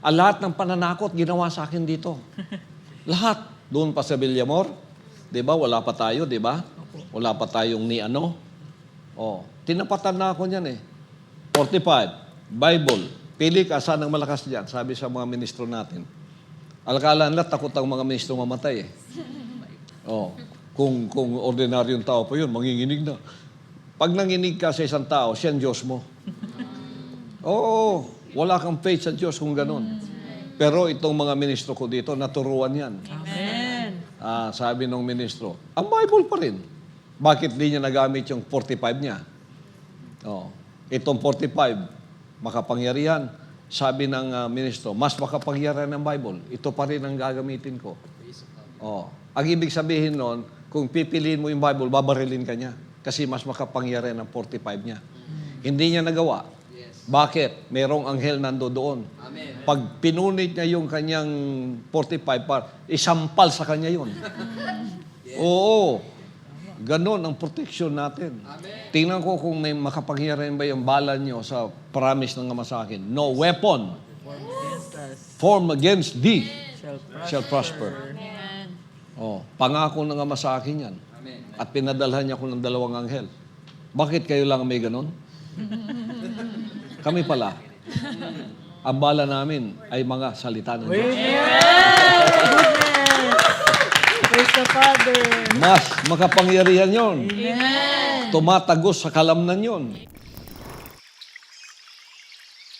Lahat ng pananakot ginawa sa akin dito. Lahat. Doon pa sa Villamor, di ba? Wala pa tayo, di ba? Wala pa tayong ni ano. Oh, tinapatan na ako niyan eh. 45, Bible. Pili ka, saan ang malakas diyan? Sabi sa mga ministro natin. Alakala nila, takot ang mga ministro mamatay eh. Oh, kung ordinaryong tao pa yun, manginginig na. Pag nanginig ka sa isang tao, siya ang Diyos mo. Oo, wala kang faith sa Diyos kung ganun. Pero itong mga ministro ko dito, naturuan yan. Amen. Sabi ng ministro, ang Bible pa rin. Bakit di niya nagamit yung 45 niya? Oh, itong 45, makapangyarihan. Sabi ng ministro, mas makapangyarihan ng Bible. Ito pa rin ang gagamitin ko. Oh, ang ibig sabihin nun, kung pipiliin mo yung Bible, babarilin ka niya. Kasi mas makapangyarihan ng 45 niya. Hindi niya nagawa. Bakit? Merong anghel nando doon. Amen. Pag pinunit niya yung kanyang 45, isampal sa kanya yun. Oo. Ganon ang protection natin. Amen. Tingnan ko kung may makapangyarihan ba yung bala niyo sa promise ng Ama sa akin. No weapon Against us formed against thee shall prosper. shall prosper. Amen. Oh, pangako ng Ama sa akin yan. Amen. At pinadalhan niya ako ng 2 anghel. Bakit kayo lang may ganon? Kami pala, ang bala namin ay mga salita ng Diyos. Goodness! Praise the Father. Mas makapangyarihan yon. Amen. Tumatagos sa kalamnan yon.